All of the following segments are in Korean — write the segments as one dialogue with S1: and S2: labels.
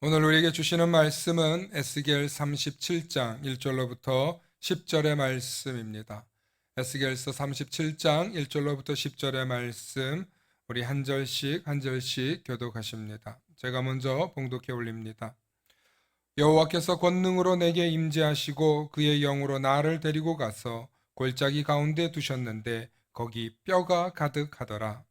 S1: 오늘 우리에게 주시는 말씀은 에스겔 37장 1절로부터 10절의 말씀입니다. 에스겔서 37장 1절로부터 10절의 말씀, 우리 한 절씩 교독하십니다. 제가 먼저 봉독해 올립니다. 여호와께서 권능으로 내게 임재하시고 그의 영으로 나를 데리고 가서 골짜기 가운데 두셨는데 거기 뼈가 가득하더라.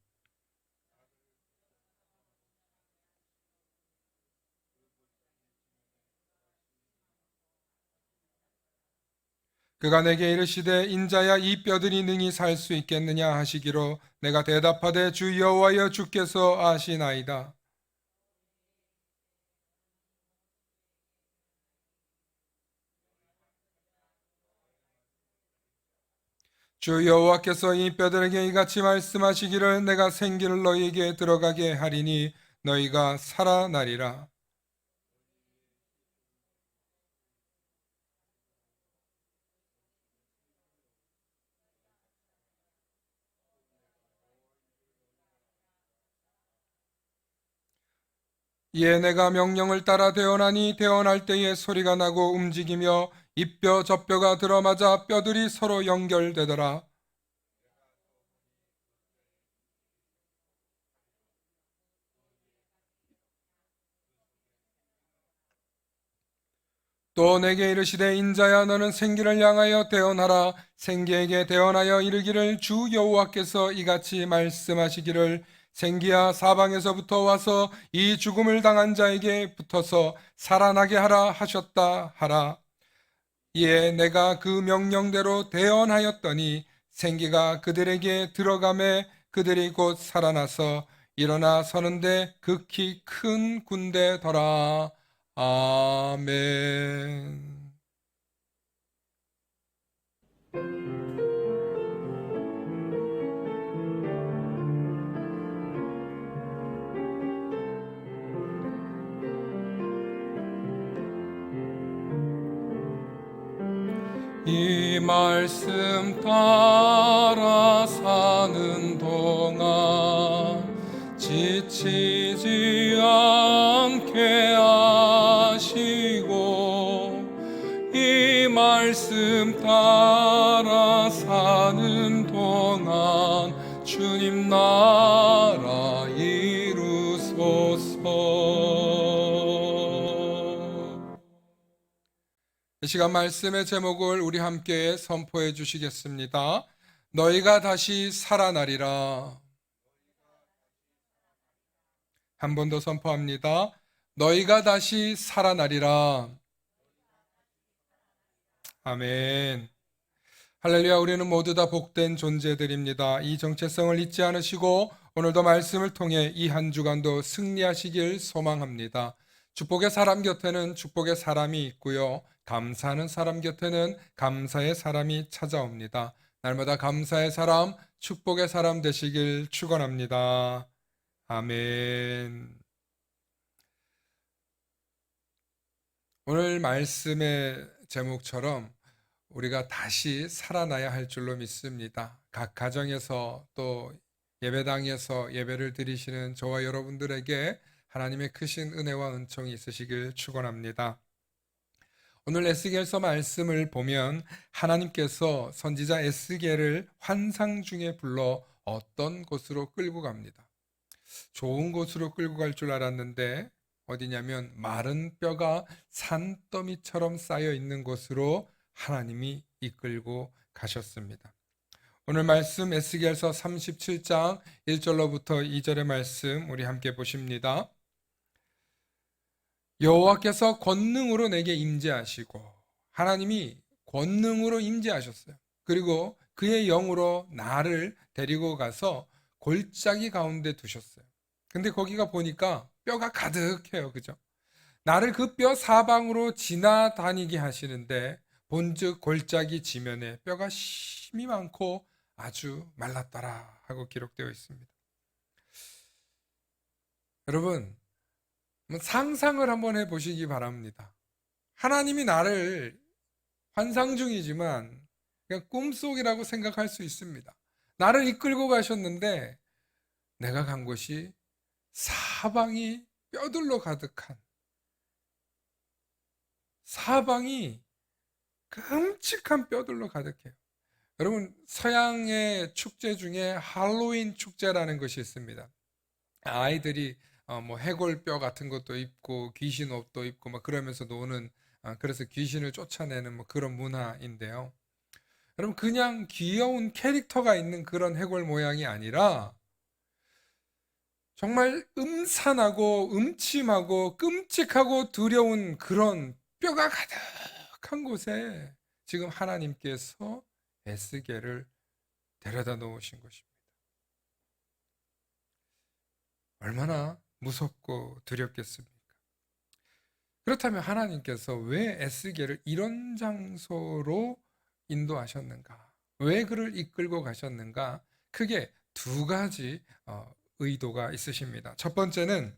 S1: 그가 내게 이르시되 인자야 이 뼈들이 능히 살 수 있겠느냐 하시기로 내가 대답하되 주 여호와여 주께서 아시나이다. 주 여호와께서 이 뼈들에게 이같이 말씀하시기를 내가 생기를 너희에게 들어가게 하리니 너희가 살아나리라. 이에 내가 명령을 따라 대언하니 대언할 때에 소리가 나고 움직이며 이 뼈 저 뼈가 들어맞아 뼈들이 서로 연결되더라. 또 내게 이르시되 인자야 너는 생기를 향하여 대언하라. 생기에게 대언하여 이르기를 주 여호와께서 이같이 말씀하시기를 생기야 사방에서부터 와서 이 죽음을 당한 자에게 붙어서 살아나게 하라 하셨다 하라. 이에 내가 그 명령대로 대언하였더니 생기가 그들에게 들어가매 그들이 곧 살아나서 일어나 서는데 극히 큰 군대더라. 아멘. 이 말씀 따라 사는 동안 지치지 않게 하시고 이 말씀 따라 사는 동안 주님 나라 이루소서. 이 시간 말씀의 제목을 우리 함께 선포해 주시겠습니다. 너희가 다시 살아나리라. 한 번 더 선포합니다. 너희가 다시 살아나리라. 아멘. 할렐루야. 우리는 모두 다 복된 존재들입니다. 이 정체성을 잊지 않으시고 오늘도 말씀을 통해 이 한 주간도 승리하시길 소망합니다. 축복의 사람 곁에는 축복의 사람이 있고요. 감사하는 사람 곁에는 감사의 사람이 찾아옵니다. 날마다 감사의 사람, 축복의 사람 되시길 축원합니다. 아멘. 오늘 말씀의 제목처럼 우리가 다시 살아나야 할 줄로 믿습니다. 각 가정에서 또 예배당에서 예배를 드리시는 저와 여러분들에게 하나님의 크신 은혜와 은총이 있으시길 축원합니다. 오늘 에스겔서 말씀을 보면 하나님께서 선지자 에스겔을 환상 중에 불러 어떤 곳으로 끌고 갑니다. 좋은 곳으로 끌고 갈 줄 알았는데 어디냐면 마른 뼈가 산더미처럼 쌓여 있는 곳으로 하나님이 이끌고 가셨습니다. 오늘 말씀 에스겔서 37장 1절로부터 2절의 말씀 우리 함께 보십니다. 여호와께서 권능으로 내게 임재하시고, 하나님이 권능으로 임재하셨어요. 그리고 그의 영으로 나를 데리고 가서 골짜기 가운데 두셨어요. 근데 거기가 보니까 뼈가 가득해요. 그죠? 나를 그 뼈 사방으로 지나다니게 하시는데 본즉 골짜기 지면에 뼈가 심이 많고 아주 말랐더라 하고 기록되어 있습니다. 여러분, 상상을 한번 해보시기 바랍니다. 하나님이 나를 환상 중이지만 그냥 꿈속이라고 생각할 수 있습니다. 나를 이끌고 가셨는데 내가 간 곳이 사방이 뼈들로 가득한 사방이 끔찍한 뼈들로 가득해요. 여러분, 서양의 축제 중에 할로윈 축제라는 것이 있습니다. 아이들이 뭐 해골뼈 같은 것도 입고 귀신 옷도 입고 막 그러면서 노는, 그래서 귀신을 쫓아내는 뭐 그런 문화인데요. 여러분, 그냥 귀여운 캐릭터가 있는 그런 해골 모양이 아니라 정말 음산하고 음침하고 끔찍하고 두려운 그런 뼈가 가득한 곳에 지금 하나님께서 에스겔을 데려다 놓으신 것입니다. 얼마나 무섭고 두렵겠습니까? 그렇다면 하나님께서 왜 에스겔을 이런 장소로 인도하셨는가? 왜 그를 이끌고 가셨는가? 크게 두 가지 의도가 있으십니다. 첫 번째는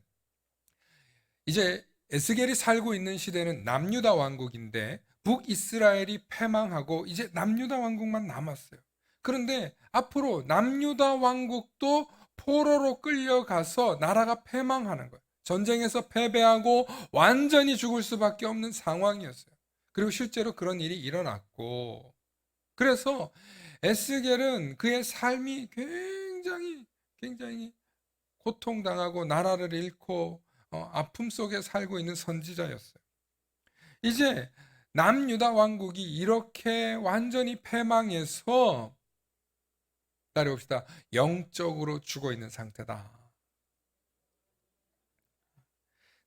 S1: 이제 에스겔이 살고 있는 시대는 남유다 왕국인데 북이스라엘이 패망하고 이제 남유다 왕국만 남았어요. 그런데 앞으로 남유다 왕국도 포로로 끌려가서 나라가 패망하는 거예요. 전쟁에서 패배하고 완전히 죽을 수밖에 없는 상황이었어요. 그리고 실제로 그런 일이 일어났고, 그래서 에스겔은 그의 삶이 굉장히 고통당하고 나라를 잃고 아픔 속에 살고 있는 선지자였어요. 이제 남유다 왕국이 이렇게 완전히 패망해서, 따라봅시다, 영적으로 죽어 있는 상태다.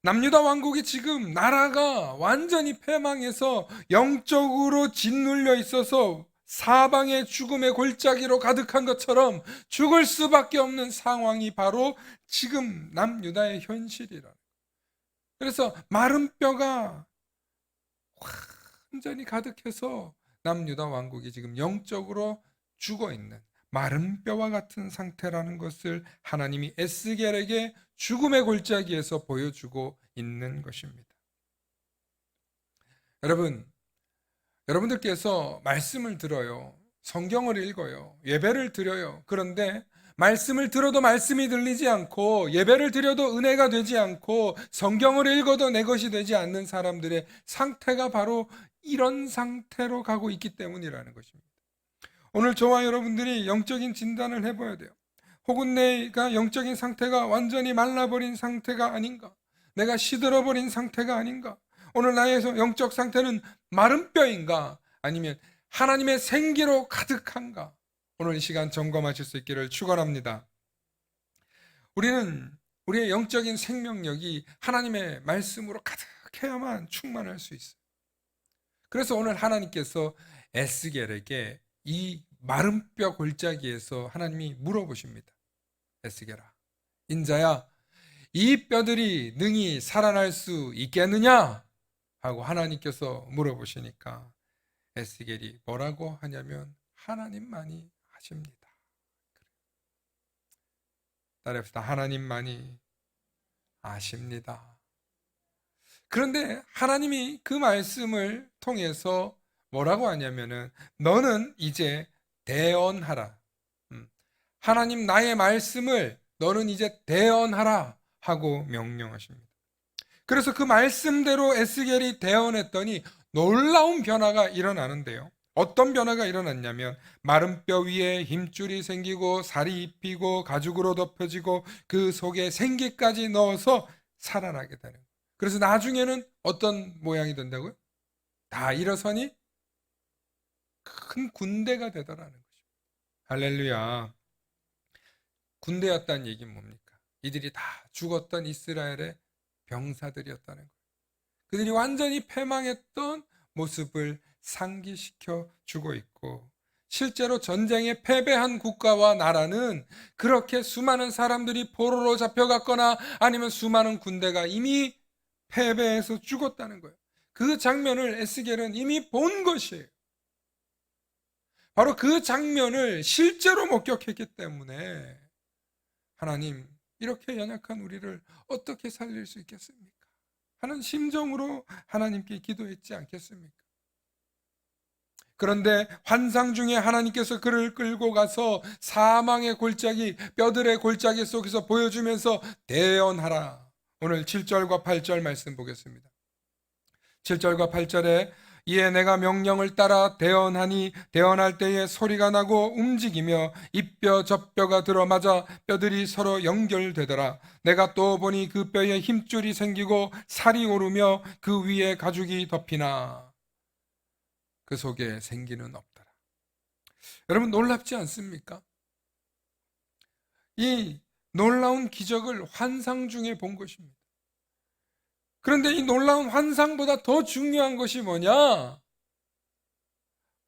S1: 남유다 왕국이 지금 나라가 완전히 패망해서 영적으로 짓눌려 있어서 사방에 죽음의 골짜기로 가득한 것처럼 죽을 수밖에 없는 상황이 바로 지금 남유다의 현실이라. 그래서 마른 뼈가 완전히 가득해서 남유다 왕국이 지금 영적으로 죽어 있는 마른 뼈와 같은 상태라는 것을 하나님이 에스겔에게 죽음의 골짜기에서 보여주고 있는 것입니다. 여러분들께서 말씀을 들어요. 성경을 읽어요. 예배를 드려요. 그런데 말씀을 들어도 말씀이 들리지 않고, 예배를 드려도 은혜가 되지 않고, 성경을 읽어도 내 것이 되지 않는 사람들의 상태가 바로 이런 상태로 가고 있기 때문이라는 것입니다. 오늘 저와 여러분들이 영적인 진단을 해봐야 돼요. 혹은 내가 영적인 상태가 완전히 말라버린 상태가 아닌가? 내가 시들어버린 상태가 아닌가? 오늘 나의 영적 상태는 마른 뼈인가? 아니면 하나님의 생기로 가득한가? 오늘 이 시간 점검하실 수 있기를 축원합니다. 우리는 우리의 영적인 생명력이 하나님의 말씀으로 가득해야만 충만할 수 있어요. 그래서 오늘 하나님께서 에스겔에게 이 마른 뼈 골짜기에서 하나님이 물어보십니다. 에스겔아, 인자야, 이 뼈들이 능히 살아날 수 있겠느냐? 하고 하나님께서 물어보시니까 에스겔이 뭐라고 하냐면 하나님만이 하십니다. 따라합시다. 하나님만이 아십니다. 그런데 하나님이 그 말씀을 통해서 뭐라고 하냐면은 너는 이제 대언하라. 하나님 나의 말씀을 너는 이제 대언하라 하고 명령하십니다. 그래서 그 말씀대로 에스겔이 대언했더니 놀라운 변화가 일어나는데요. 어떤 변화가 일어났냐면 마른 뼈 위에 힘줄이 생기고 살이 입히고 가죽으로 덮여지고 그 속에 생기까지 넣어서 살아나게 되는 거예요. 그래서 나중에는 어떤 모양이 된다고요? 다 일어서니 큰 군대가 되더라는 거죠. 할렐루야. 군대였다는 얘기는 뭡니까? 이들이 다 죽었던 이스라엘의 병사들이었다는 거예요. 그들이 완전히 패망했던 모습을 상기시켜 주고 있고, 실제로 전쟁에 패배한 국가와 나라는 그렇게 수많은 사람들이 포로로 잡혀갔거나 아니면 수많은 군대가 이미 패배해서 죽었다는 거예요. 그 장면을 에스겔은 이미 본 것이에요. 바로 그 장면을 실제로 목격했기 때문에 하나님, 이렇게 연약한 우리를 어떻게 살릴 수 있겠습니까? 하는 심정으로 하나님께 기도했지 않겠습니까? 그런데 환상 중에 하나님께서 그를 끌고 가서 사망의 골짜기, 뼈들의 골짜기 속에서 보여주면서 대언하라. 오늘 7절과 8절 말씀 보겠습니다. 7절과 8절에 이에 내가 명령을 따라 대언하니 대언할 때에 소리가 나고 움직이며 이뼈 젖뼈가 들어맞아 뼈들이 서로 연결되더라. 내가 또 보니 그 뼈에 힘줄이 생기고 살이 오르며 그 위에 가죽이 덮이나 그 속에 생기는 없더라. 여러분 놀랍지 않습니까? 이 놀라운 기적을 환상 중에 본 것입니다. 그런데 이 놀라운 환상보다 더 중요한 것이 뭐냐?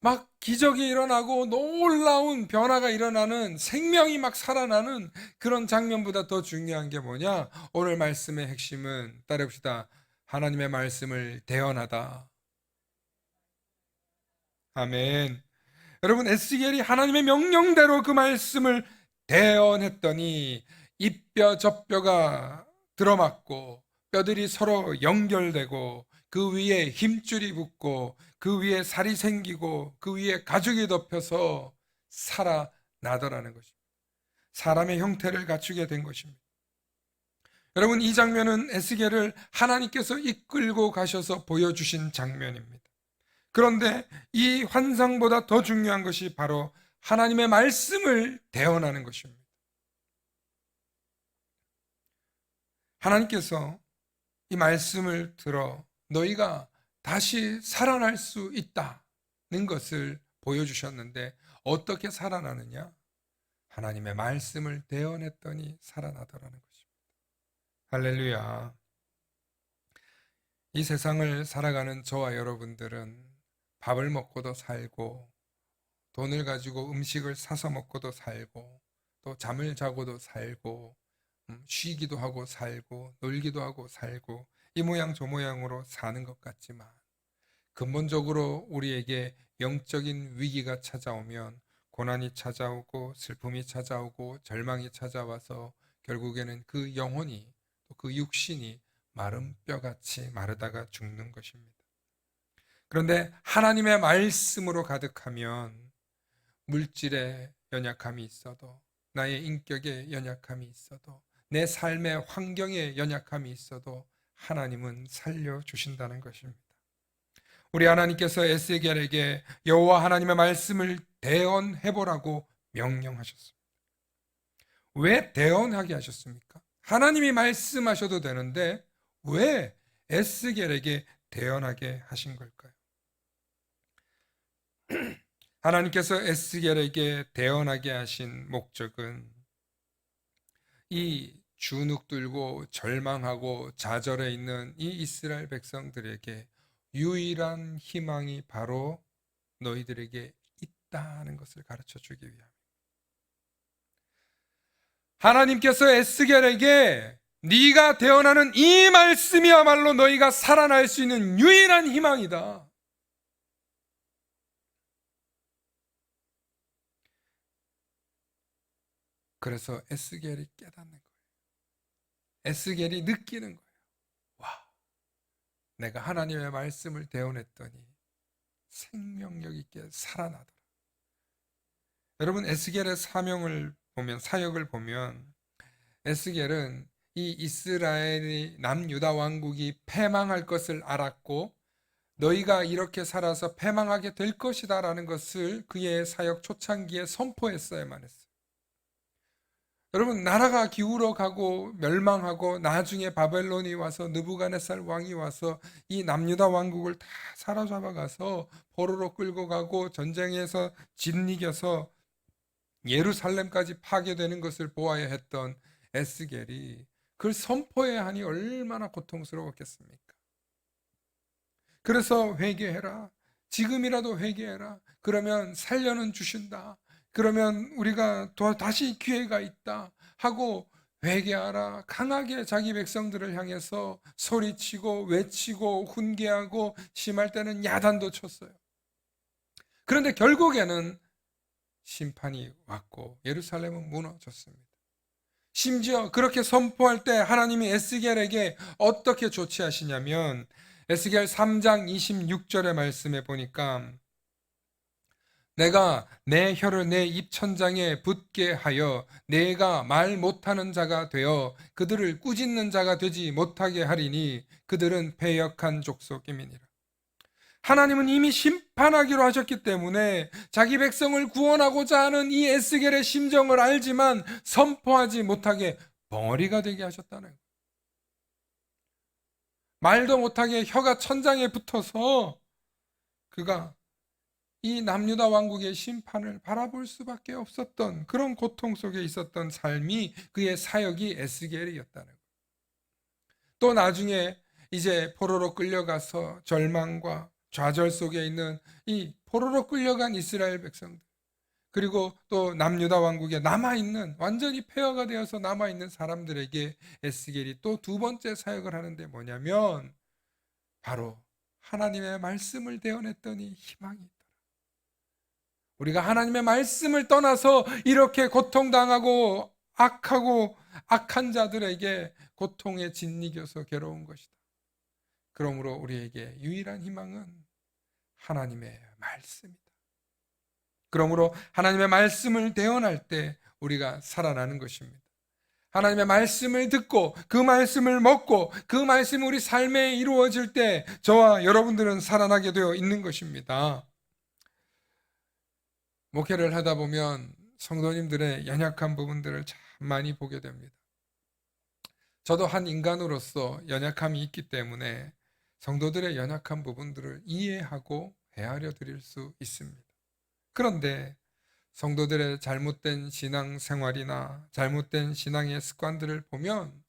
S1: 막 기적이 일어나고 놀라운 변화가 일어나는, 생명이 막 살아나는 그런 장면보다 더 중요한 게 뭐냐? 오늘 말씀의 핵심은 따라해봅시다. 하나님의 말씀을 대언하다. 아멘. 여러분, 에스겔이 하나님의 명령대로 그 말씀을 대언했더니 이뼈 젖뼈가 들어맞고 뼈들이 서로 연결되고 그 위에 힘줄이 붙고 그 위에 살이 생기고 그 위에 가죽이 덮여서 살아나더라는 것입니다. 사람의 형태를 갖추게 된 것입니다. 여러분, 이 장면은 에스겔을 하나님께서 이끌고 가셔서 보여주신 장면입니다. 그런데 이 환상보다 더 중요한 것이 바로 하나님의 말씀을 대언하는 것입니다. 하나님께서 이 말씀을 들어 너희가 다시 살아날 수 있다는 것을 보여주셨는데 어떻게 살아나느냐? 하나님의 말씀을 대언했더니 살아나더라는 것입니다. 할렐루야. 이 세상을 살아가는 저와 여러분들은 밥을 먹고도 살고 돈을 가지고 음식을 사서 먹고도 살고 또 잠을 자고도 살고 쉬기도 하고 살고 놀기도 하고 살고 이 모양 저 모양으로 사는 것 같지만 근본적으로 우리에게 영적인 위기가 찾아오면 고난이 찾아오고 슬픔이 찾아오고 절망이 찾아와서 결국에는 그 영혼이 또 그 육신이 마른 뼈같이 마르다가 죽는 것입니다. 그런데 하나님의 말씀으로 가득하면 물질에 연약함이 있어도 나의 인격에 연약함이 있어도 내 삶의 환경에 연약함이 있어도 하나님은 살려주신다는 것입니다. 우리 하나님께서 에스겔에게 여호와 하나님의 말씀을 대언해보라고 명령하셨습니다. 왜 대언하게 하셨습니까? 하나님이 말씀하셔도 되는데 왜 에스겔에게 대언하게 하신 걸까요? 하나님께서 에스겔에게 대언하게 하신 목적은 이 주눅들고 절망하고 좌절해 있는 이 이스라엘 백성들에게 유일한 희망이 바로 너희들에게 있다는 것을 가르쳐 주기 위함입니다. 하나님께서 에스겔에게 네가 대언하는 이 말씀이야말로 너희가 살아날 수 있는 유일한 희망이다. 그래서 에스겔이 깨닫는 거예요. 에스겔이 느끼는 거예요. 와, 내가 하나님의 말씀을 대언했더니 생명력 있게 살아나더라. 여러분, 에스겔의 사명을 보면, 사역을 보면 에스겔은 이 이스라엘이 남유다 왕국이 패망할 것을 알았고 너희가 이렇게 살아서 패망하게 될 것이다 라는 것을 그의 사역 초창기에 선포했어야만 했어요. 여러분, 나라가 기울어가고 멸망하고 나중에 바벨론이 와서 느부갓네살 왕이 와서 이 남유다 왕국을 다 사로잡아가서 포로로 끌고 가고 전쟁에서 짓이겨서 예루살렘까지 파괴되는 것을 보아야 했던 에스겔이 그걸 선포해야 하니 얼마나 고통스러웠겠습니까? 그래서 회개해라. 지금이라도 회개해라. 그러면 살려는 주신다. 그러면 우리가 다시 기회가 있다 하고 회개하라. 강하게 자기 백성들을 향해서 소리치고 외치고 훈계하고 심할 때는 야단도 쳤어요. 그런데 결국에는 심판이 왔고 예루살렘은 무너졌습니다. 심지어 그렇게 선포할 때 하나님이 에스겔에게 어떻게 조치하시냐면 에스겔 3장 26절의 말씀에 보니까 내가 내 혀를 내 입천장에 붙게 하여 내가 말 못하는 자가 되어 그들을 꾸짖는 자가 되지 못하게 하리니 그들은 패역한 족속임이니라. 하나님은 이미 심판하기로 하셨기 때문에 자기 백성을 구원하고자 하는 이 에스겔의 심정을 알지만 선포하지 못하게 벙어리가 되게 하셨다는 거예요. 말도 못하게 혀가 천장에 붙어서 그가 이 남유다 왕국의 심판을 바라볼 수밖에 없었던 그런 고통 속에 있었던 삶이 그의 사역이 에스겔이었다는 거예요. 또 나중에 이제 포로로 끌려가서 절망과 좌절 속에 있는 이 포로로 끌려간 이스라엘 백성들, 그리고 또 남유다 왕국에 남아있는, 완전히 폐허가 되어서 남아있는 사람들에게 에스겔이 또 두 번째 사역을 하는데 뭐냐면 바로 하나님의 말씀을 대언했더니 희망이 있더라. 우리가 하나님의 말씀을 떠나서 이렇게 고통당하고 악한 자들에게 고통에 짓이겨서 괴로운 것이다. 그러므로 우리에게 유일한 희망은 하나님의 말씀이다. 그러므로 하나님의 말씀을 대언할 때 우리가 살아나는 것입니다. 하나님의 말씀을 듣고 그 말씀을 먹고 그 말씀이 우리 삶에 이루어질 때 저와 여러분들은 살아나게 되어 있는 것입니다. 목회를 하다 보면 성도님들의 연약한 부분들을 참 많이 보게 됩니다. 저도 한 인간으로서 연약함이 있기 때문에 성도들의 연약한 부분들을 이해하고 헤아려 드릴 수 있습니다. 그런데 성도들의 잘못된 신앙 생활이나 잘못된 신앙의 습관들을 보면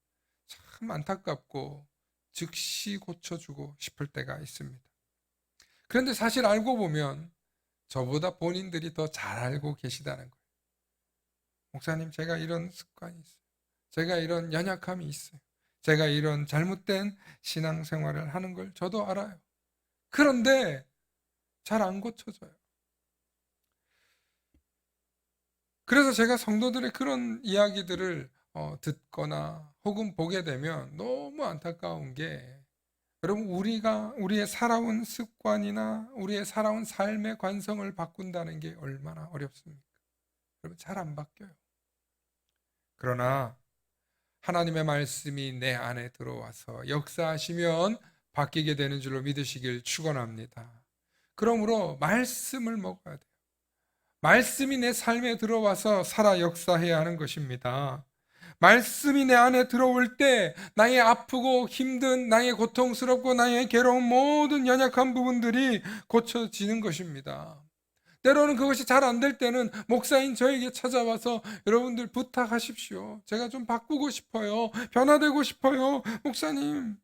S1: 참 안타깝고 즉시 고쳐주고 싶을 때가 있습니다. 그런데 사실 알고 보면 저보다 본인들이 더 잘 알고 계시다는 거예요. 목사님, 제가 이런 습관이 있어요. 제가 이런 연약함이 있어요. 제가 이런 잘못된 신앙 생활을 하는 걸 저도 알아요. 그런데 잘 안 고쳐져요. 그래서 제가 성도들의 그런 이야기들을 듣거나 혹은 보게 되면 너무 안타까운 게, 여러분, 우리의 살아온 습관이나 우리의 살아온 삶의 관성을 바꾼다는 게 얼마나 어렵습니까? 여러분, 잘 안 바뀌어요. 그러나 하나님의 말씀이 내 안에 들어와서 역사하시면 바뀌게 되는 줄로 믿으시길 축원합니다. 그러므로 말씀을 먹어야 돼요. 말씀이 내 삶에 들어와서 살아 역사해야 하는 것입니다. 말씀이 내 안에 들어올 때 나의 아프고 힘든, 나의 고통스럽고 나의 괴로운 모든 연약한 부분들이 고쳐지는 것입니다. 때로는 그것이 잘 안 될 때는 목사인 저에게 찾아와서 여러분들 부탁하십시오. 제가 좀 바꾸고 싶어요. 변화되고 싶어요. 목사님,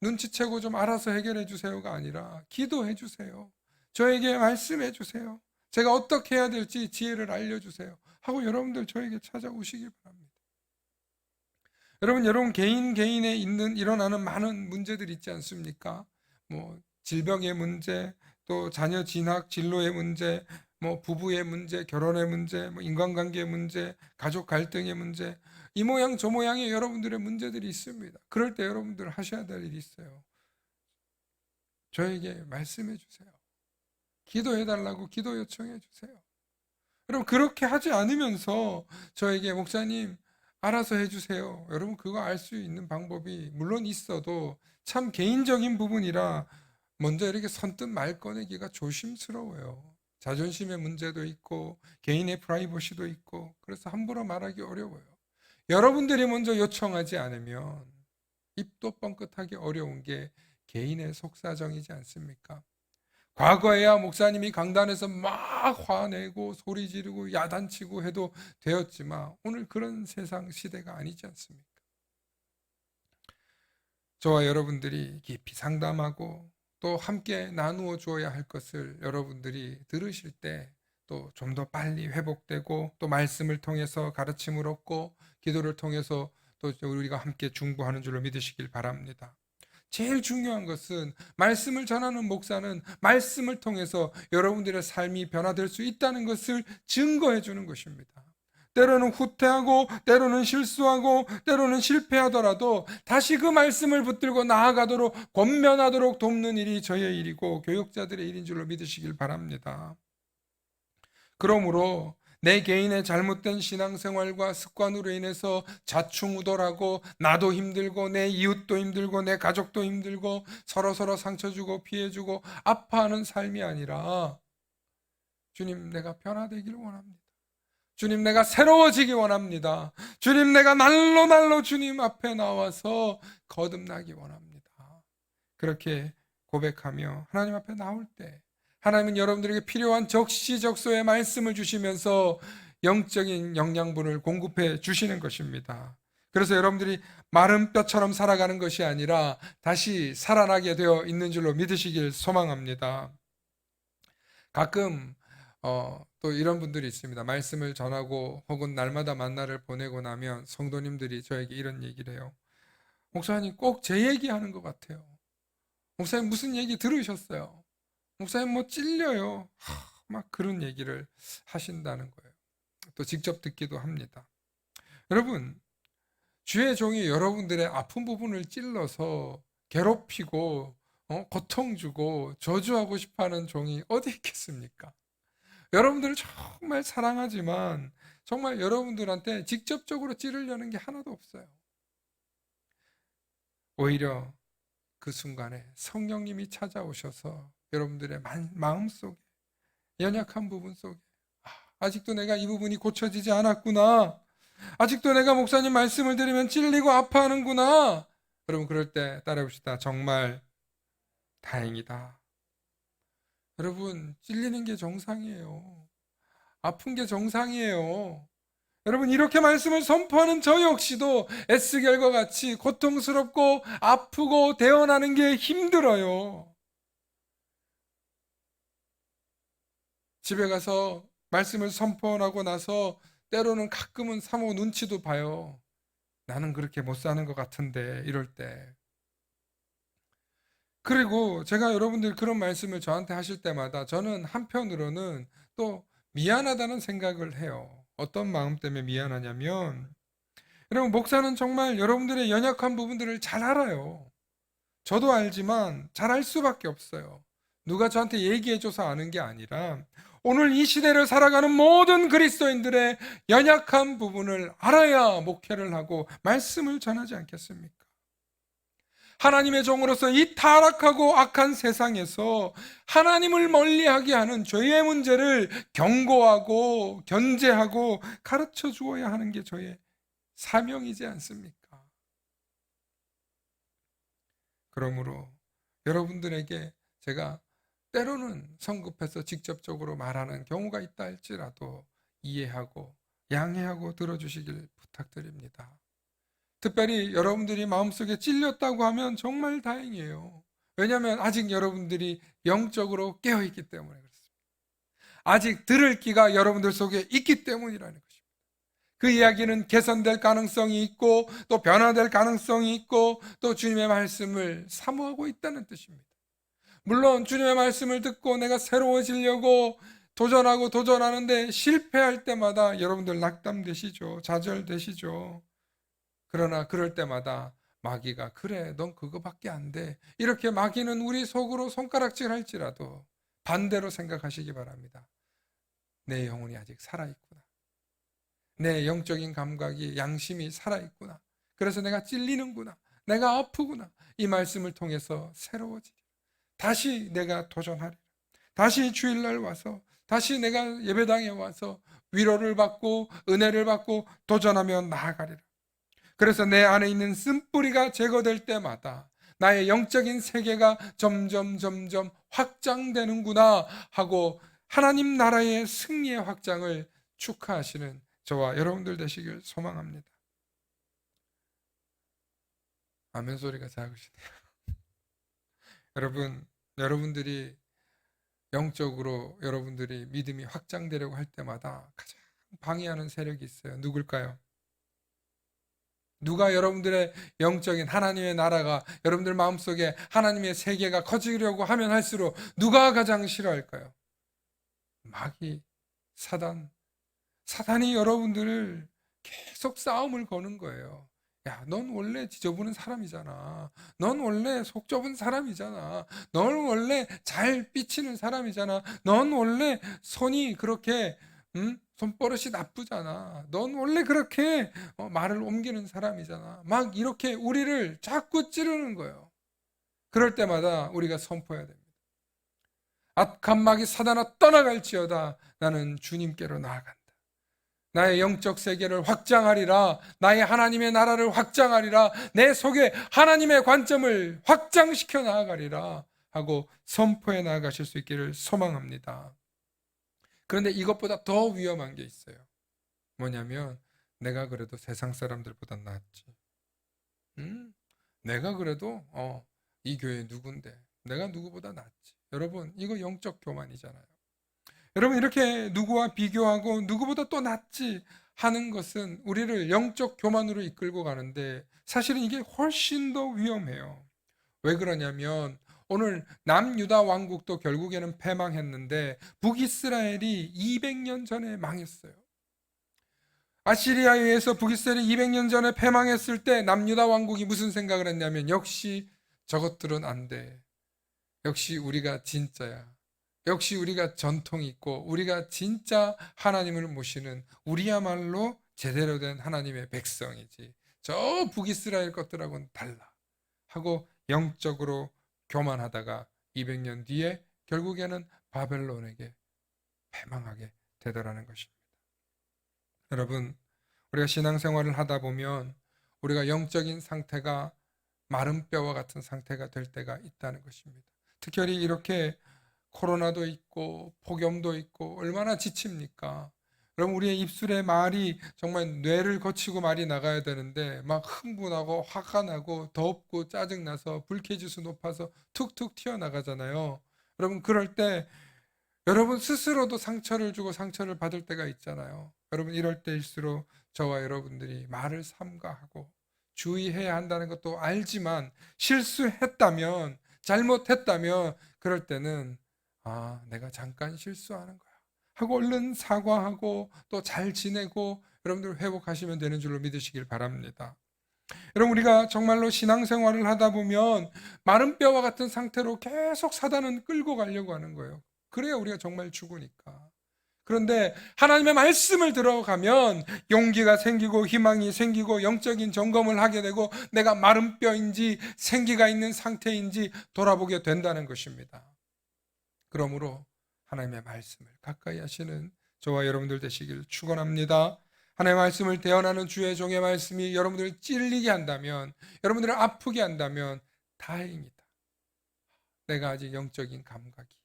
S1: 눈치채고 좀 알아서 해결해 주세요가 아니라 기도해 주세요. 저에게 말씀해 주세요. 제가 어떻게 해야 될지 지혜를 알려주세요 하고 여러분들 저에게 찾아오시기 바랍니다. 여러분 개인에 일어나는 많은 문제들이 있지 않습니까? 질병의 문제, 또 자녀 진학 진로의 문제, 부부의 문제, 결혼의 문제, 인간관계의 문제, 가족 갈등의 문제, 이 모양 저 모양의 여러분들의 문제들이 있습니다. 그럴 때 여러분들 하셔야 될 일이 있어요. 저에게 말씀해 주세요. 기도해 달라고 기도 요청해 주세요. 여러분, 그렇게 하지 않으면서 저에게 목사님 알아서 해주세요. 여러분, 그거 알 수 있는 방법이 물론 있어도 참 개인적인 부분이라 먼저 이렇게 선뜻 말 꺼내기가 조심스러워요. 자존심의 문제도 있고 개인의 프라이버시도 있고, 그래서 함부로 말하기 어려워요. 여러분들이 먼저 요청하지 않으면 입도 뻥끗하기 어려운 게 개인의 속사정이지 않습니까? 과거에야 목사님이 강단에서 막 화내고 소리 지르고 야단치고 해도 되었지만 오늘 그런 세상 시대가 아니지 않습니까? 저와 여러분들이 깊이 상담하고 또 함께 나누어 주어야 할 것을 여러분들이 들으실 때 또 좀 더 빨리 회복되고, 또 말씀을 통해서 가르침을 얻고 기도를 통해서 또 우리가 함께 중보하는 줄로 믿으시길 바랍니다. 제일 중요한 것은 말씀을 전하는 목사는 말씀을 통해서 여러분들의 삶이 변화될 수 있다는 것을 증거해 주는 것입니다. 때로는 후퇴하고 때로는 실수하고 때로는 실패하더라도 다시 그 말씀을 붙들고 나아가도록 권면하도록 돕는 일이 저의 일이고 교육자들의 일인 줄로 믿으시길 바랍니다. 그러므로 내 개인의 잘못된 신앙생활과 습관으로 인해서 좌충우돌하고 나도 힘들고 내 이웃도 힘들고 내 가족도 힘들고 서로서로 상처 주고 피해 주고 아파하는 삶이 아니라 주님, 내가 변화되기를 원합니다. 주님, 내가 새로워지기 원합니다. 주님, 내가 날로 주님 앞에 나와서 거듭나기 원합니다. 그렇게 고백하며 하나님 앞에 나올 때 하나님은 여러분들에게 필요한 적시적소의 말씀을 주시면서 영적인 영양분을 공급해 주시는 것입니다. 그래서 여러분들이 마른 뼈처럼 살아가는 것이 아니라 다시 살아나게 되어 있는 줄로 믿으시길 소망합니다. 가끔 또 이런 분들이 있습니다. 말씀을 전하고 혹은 날마다 만나를 보내고 나면 성도님들이 저에게 이런 얘기를 해요. 목사님, 꼭 제 얘기하는 것 같아요. 목사님, 무슨 얘기 들으셨어요? 목사님, 뭐 찔려요. 막 그런 얘기를 하신다는 거예요. 또 직접 듣기도 합니다. 여러분, 주의 종이 여러분들의 아픈 부분을 찔러서 괴롭히고 고통 주고 저주하고 싶어하는 종이 어디 있겠습니까? 여러분들을 정말 사랑하지만 정말 여러분들한테 직접적으로 찌르려는 게 하나도 없어요. 오히려 그 순간에 성령님이 찾아오셔서 여러분들의 마음속에 연약한 부분 속에 아직도 내가 이 부분이 고쳐지지 않았구나, 아직도 내가 목사님 말씀을 들으면 찔리고 아파하는구나. 여러분, 그럴 때 따라해봅시다. 정말 다행이다. 여러분, 찔리는 게 정상이에요. 아픈 게 정상이에요. 여러분, 이렇게 말씀을 선포하는 저 역시도 에스겔과 같이 고통스럽고 아프고 대언하는 게 힘들어요. 집에 가서 말씀을 선포하고 나서 때로는 가끔은 사모 눈치도 봐요. 나는 그렇게 못 사는 것 같은데, 이럴 때. 그리고 제가 여러분들 그런 말씀을 저한테 하실 때마다 저는 한편으로는 또 미안하다는 생각을 해요. 어떤 마음 때문에 미안하냐면, 여러분, 목사는 정말 여러분들의 연약한 부분들을 잘 알아요. 저도 알지만 잘 알 수밖에 없어요. 누가 저한테 얘기해줘서 아는 게 아니라 오늘 이 시대를 살아가는 모든 그리스도인들의 연약한 부분을 알아야 목회를 하고 말씀을 전하지 않겠습니까? 하나님의 종으로서 이 타락하고 악한 세상에서 하나님을 멀리하게 하는 죄의 문제를 경고하고 견제하고 가르쳐 주어야 하는 게 저의 사명이지 않습니까? 그러므로 여러분들에게 제가 때로는 성급해서 직접적으로 말하는 경우가 있다 할지라도 이해하고 양해하고 들어주시길 부탁드립니다. 특별히 여러분들이 마음속에 찔렸다고 하면 정말 다행이에요. 왜냐하면 아직 여러분들이 영적으로 깨어있기 때문에 그렇습니다. 아직 들을 기가 여러분들 속에 있기 때문이라는 것입니다. 그 이야기는 개선될 가능성이 있고 또 변화될 가능성이 있고 또 주님의 말씀을 사모하고 있다는 뜻입니다. 물론 주님의 말씀을 듣고 내가 새로워지려고 도전하는데 실패할 때마다 여러분들 낙담되시죠. 좌절되시죠. 그러나 그럴 때마다 마귀가 그래, 넌 그거밖에 안 돼, 이렇게 마귀는 우리 속으로 손가락질 할지라도 반대로 생각하시기 바랍니다. 내 영혼이 아직 살아있구나. 내 영적인 감각이, 양심이 살아있구나. 그래서 내가 찔리는구나. 내가 아프구나. 이 말씀을 통해서 새로워지리. 다시 내가 도전하리라. 다시 주일날 와서 다시 내가 예배당에 와서 위로를 받고 은혜를 받고 도전하며 나아가리라. 그래서 내 안에 있는 쓴뿌리가 제거될 때마다 나의 영적인 세계가 점점 확장되는구나 하고 하나님 나라의 승리의 확장을 축하하시는 저와 여러분들 되시길 소망합니다. 아멘 소리가 작으시네요. 여러분들이 영적으로 여러분들이 믿음이 확장되려고 할 때마다 가장 방해하는 세력이 있어요. 누굴까요? 누가 여러분들의 영적인 하나님의 나라가 여러분들 마음속에 하나님의 세계가 커지려고 하면 할수록 누가 가장 싫어할까요? 마귀, 사단이 여러분들을 계속 싸움을 거는 거예요. 야, 넌 원래 지저분한 사람이잖아. 넌 원래 속 좁은 사람이잖아. 넌 원래 잘 삐치는 사람이잖아. 넌 원래 손이 그렇게 손버릇이 나쁘잖아. 넌 원래 그렇게 말을 옮기는 사람이잖아. 막 이렇게 우리를 자꾸 찌르는 거예요. 그럴 때마다 우리가 선포해야 됩니다. 악한 마귀 사단아 떠나갈지어다. 나는 주님께로 나아간다. 나의 영적 세계를 확장하리라. 나의 하나님의 나라를 확장하리라. 내 속에 하나님의 관점을 확장시켜 나아가리라 하고 선포해 나아가실 수 있기를 소망합니다. 그런데 이것보다 더 위험한 게 있어요. 뭐냐면 내가 그래도 세상 사람들보다 낫지. 내가 그래도 이 교회 누군데 내가 누구보다 낫지. 여러분, 이거 영적 교만이잖아요. 여러분, 이렇게 누구와 비교하고 누구보다 또 낫지 하는 것은 우리를 영적 교만으로 이끌고 가는데 사실은 이게 훨씬 더 위험해요. 왜 그러냐면 오늘 남유다 왕국도 결국에는 패망했는데 북이스라엘이 200년 전에 망했어요. 아시리아에 의해서 북이스라엘이 200년 전에 패망했을 때 남유다 왕국이 무슨 생각을 했냐면 역시 저것들은 안 돼. 역시 우리가 진짜야. 역시 우리가 전통이 있고 우리가 진짜 하나님을 모시는 우리야말로 제대로 된 하나님의 백성이지. 저 북이스라엘 것들하고는 달라. 하고 영적으로 교만하다가 200년 뒤에 결국에는 바벨론에게 패망하게 되더라는 것입니다. 여러분, 우리가 신앙생활을 하다 보면 우리가 영적인 상태가 마른 뼈와 같은 상태가 될 때가 있다는 것입니다. 특별히 이렇게 코로나도 있고 폭염도 있고 얼마나 지칩니까? 여러분, 우리의 입술에 말이 정말 뇌를 거치고 말이 나가야 되는데 막 흥분하고 화가 나고 덥고 짜증나서 불쾌지수 높아서 툭툭 튀어나가잖아요. 여러분, 그럴 때 여러분 스스로도 상처를 주고 상처를 받을 때가 있잖아요. 여러분, 이럴 때일수록 저와 여러분들이 말을 삼가하고 주의해야 한다는 것도 알지만 실수했다면 잘못했다면 그럴 때는 내가 잠깐 실수하는 거야 하고 얼른 사과하고 또 잘 지내고 여러분들 회복하시면 되는 줄로 믿으시길 바랍니다. 여러분, 우리가 정말로 신앙생활을 하다 보면 마른 뼈와 같은 상태로 계속 사단은 끌고 가려고 하는 거예요. 그래야 우리가 정말 죽으니까. 그런데 하나님의 말씀을 들어가면 용기가 생기고 희망이 생기고 영적인 점검을 하게 되고 내가 마른 뼈인지 생기가 있는 상태인지 돌아보게 된다는 것입니다. 그러므로 하나님의 말씀을 가까이 하시는 저와 여러분들 되시길 축원합니다. 하나님의 말씀을 대언하는 주의 종의 말씀이 여러분들을 찔리게 한다면, 여러분들을 아프게 한다면 다행이다. 내가 아직 영적인 감각이,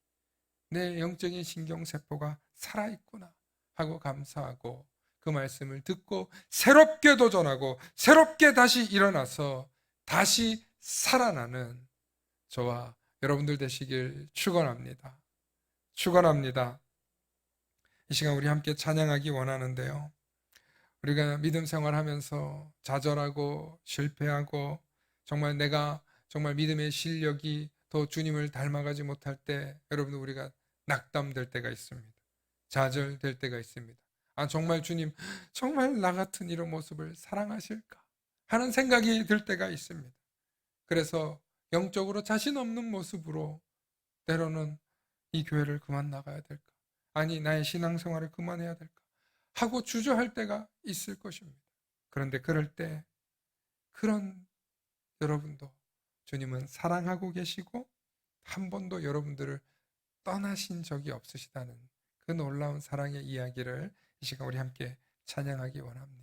S1: 내 영적인 신경세포가 살아있구나 하고 감사하고 그 말씀을 듣고 새롭게 도전하고 새롭게 다시 일어나서 다시 살아나는 저와 여러분들 되시길 축원합니다. 축원합니다. 이 시간 우리 함께 찬양하기 원하는데요. 우리가 믿음 생활하면서 좌절하고 실패하고 정말 내가 정말 믿음의 실력이 더 주님을 닮아가지 못할 때 여러분 우리가 낙담될 때가 있습니다. 좌절될 때가 있습니다. 정말 주님 정말 나 같은 이런 모습을 사랑하실까 하는 생각이 들 때가 있습니다. 그래서 영적으로 자신 없는 모습으로 때로는 이 교회를 그만 나가야 될까? 아니 나의 신앙생활을 그만해야 될까? 하고 주저할 때가 있을 것입니다. 그런데 그럴 때 그런 여러분도 주님은 사랑하고 계시고 한 번도 여러분들을 떠나신 적이 없으시다는 그 놀라운 사랑의 이야기를 이 시간 우리 함께 찬양하기 원합니다.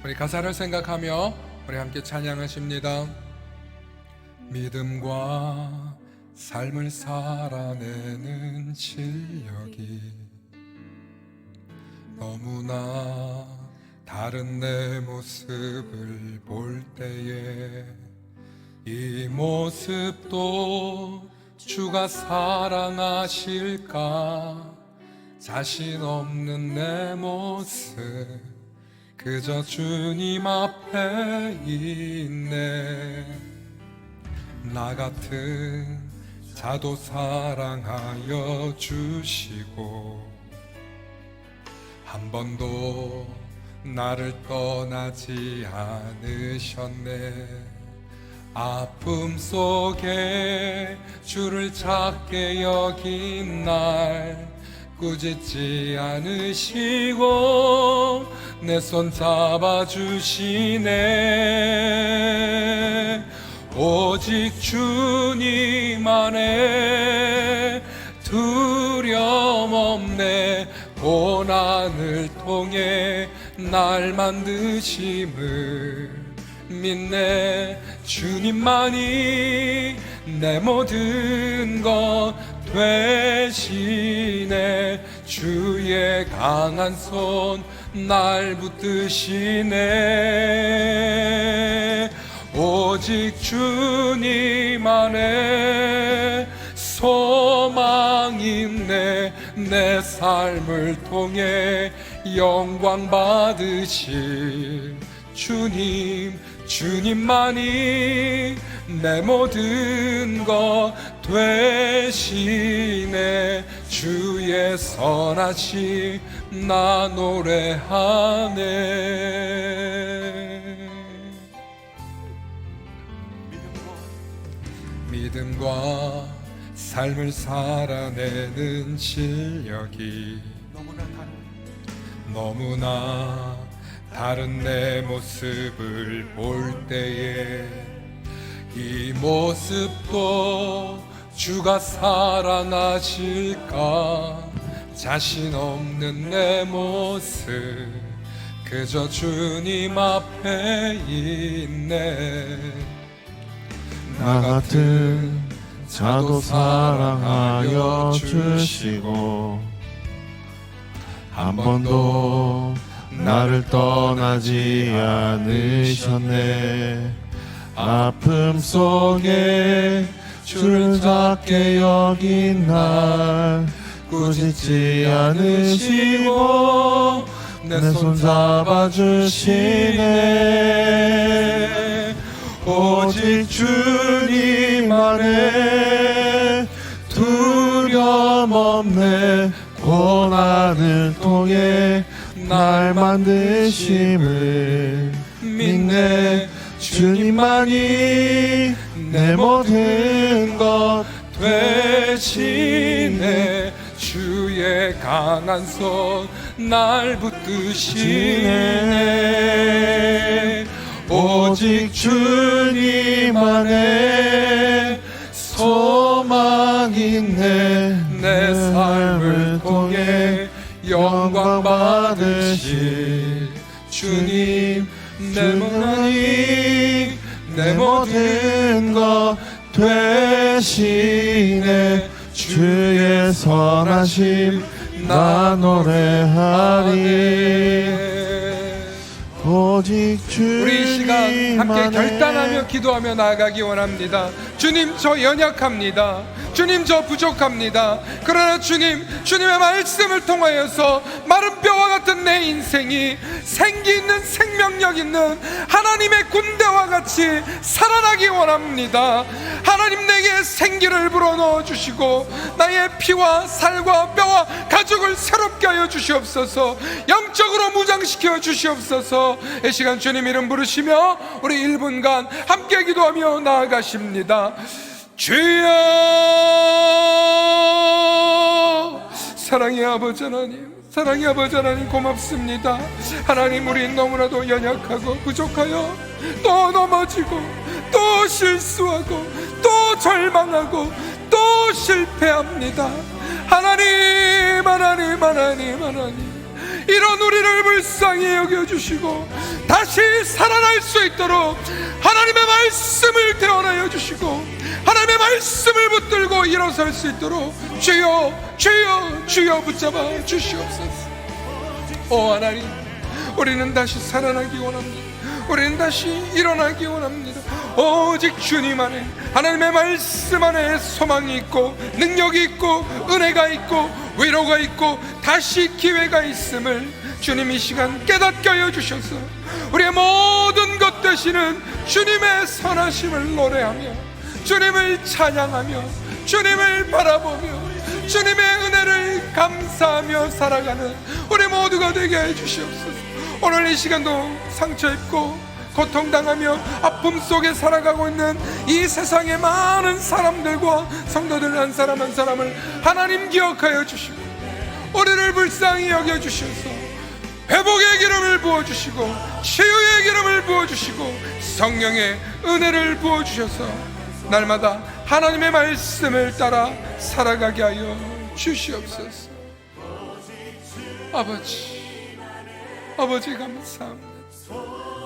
S1: 우리 가사를 생각하며 우리 함께 찬양하십니다. 믿음과 삶을 살아내는 실력이 너무나 다른 내 모습을 볼 때에 이 모습도 주가 사랑하실까? 자신 없는 내 모습 그저 주님 앞에 있네. 나 같은 자도 사랑하여 주시고 한 번도 나를 떠나지 않으셨네. 아픔 속에 주를 작게 여긴 날 꾸짖지 않으시고 내 손 잡아주시네. 오직 주님 안에 두려움 없네. 고난을 통해 날 만드심을 믿네. 주님만이 내 모든 것 되시네. 주의 강한 손 날 붙드시네. 오직 주님 안에 소망 있네. 내 삶을 통해 영광 받으실 주님, 주님만이 내 모든 것 되시네. 주의 선하심 나 노래하네. 믿음과 삶을 살아내는 실력이 너무나 다른 내 모습을 볼 때에 이 모습도 주가 살아나실까. 자신 없는 내 모습 그저 주님 앞에 있네.
S2: 나 같은 자도 사랑하여 주시고 한 번도 나를 떠나지 않으셨네. 아픔 속에 주를 작게 여긴 날 꾸짖지 않으시고 내 손 잡아주시네. 오직 주님 안에 두려움 없네. 고난을 통해 날 만드심을 믿네. 주님만이 내 모든 것 되시네. 주의 강한 손 날 붙드시네. 오직 주님 안에 소망 있네. 내 삶을 통해 영광 받으실 주님, 내 모나니 내 모든 것 되시네. 주의 선하심 나 노래하리. 오직 주님
S1: 우리 이 시간 함께
S2: 안에
S1: 결단하며 기도하며 나아가기 원합니다. 주님, 저 연약합니다. 주님, 저 부족합니다. 그러나 주님, 주님의 말씀을 통하여서 마른 뼈와 같은 내 인생이 생기 있는 생명력 있는 하나님의 군대와 같이 살아나기 원합니다. 하나님, 내게 생기를 불어넣어 주시고 나의 피와 살과 뼈와 가죽을 새롭게 하여 주시옵소서. 영적으로 무장시켜 주시옵소서. 이 시간 주님 이름 부르시며 우리 1분간 함께 기도하며 나아가십니다. 주여, 사랑의 아버지 하나님, 사랑의 아버지 하나님, 고맙습니다. 하나님, 우리 너무나도 연약하고 부족하여 또 넘어지고 또 실수하고 또 절망하고 또 실패합니다. 하나님, 하나님, 하나님, 하나님, 이런 우리를 불쌍히 여겨주시고 다시 살아날 수 있도록 하나님의 말씀을 대언하여 주시고 하나님의 말씀을 붙들고 일어설 수 있도록 주여, 주여, 주여 붙잡아 주시옵소서. 오 하나님, 우리는 다시 살아나기 원합니다. 우리는 다시 일어나기 원합니다. 오직 주님 안에, 하나님의 말씀 안에 소망이 있고 능력이 있고 은혜가 있고 위로가 있고 다시 기회가 있음을 주님 이 시간 깨닫게 하여 주셔서 우리의 모든 것 되시는 주님의 선하심을 노래하며 주님을 찬양하며 주님을 바라보며 주님의 은혜를 감사하며 살아가는 우리 모두가 되게 해주시옵소서. 오늘 이 시간도 상처 입고 고통당하며 아픔 속에 살아가고 있는 이 세상의 많은 사람들과 성도들 한 사람 한 사람을 하나님 기억하여 주시고 우리를 불쌍히 여겨주셔서 회복의 기름을 부어주시고 치유의 기름을 부어주시고 성령의 은혜를 부어주셔서 날마다 하나님의 말씀을 따라 살아가게 하여 주시옵소서. 아버지 감사합니다.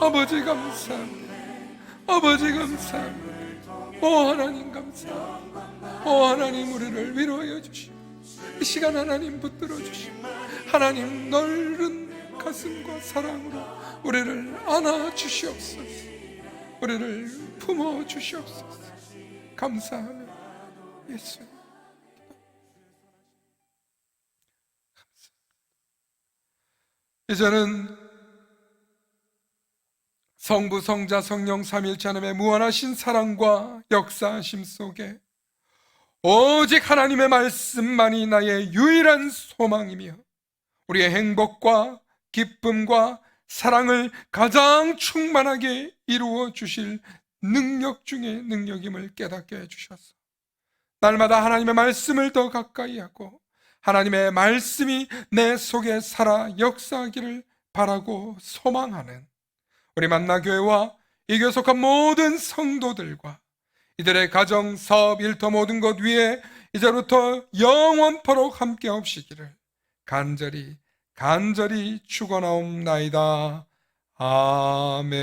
S1: 아버지 감사합니다. 아버지 감사합니다. 오 하나님 감사합니다. 오 하나님 우리를 위로하여 주시고 이 시간 하나님 붙들어 주시고 하나님 넓은 가슴과 사랑으로 우리를 안아 주시옵소서. 우리를 품어 주시옵소서. 감사하며 예수님 이제는 성부, 성자, 성령 삼위일체 하나님의 무한하신 사랑과 역사하심 속에 오직 하나님의 말씀만이 나의 유일한 소망이며 우리의 행복과 기쁨과 사랑을 가장 충만하게 이루어 주실 능력 중의 능력임을 깨닫게 해주셔서 날마다 하나님의 말씀을 더 가까이 하고 하나님의 말씀이 내 속에 살아 역사하기를 바라고 소망하는 우리 만나교회와 이 교회 속한 모든 성도들과 이들의 가정, 사업, 일터 모든 것 위에 이제부터 영원토록 함께 하시기를 간절히 축원하옵나이다. 아멘.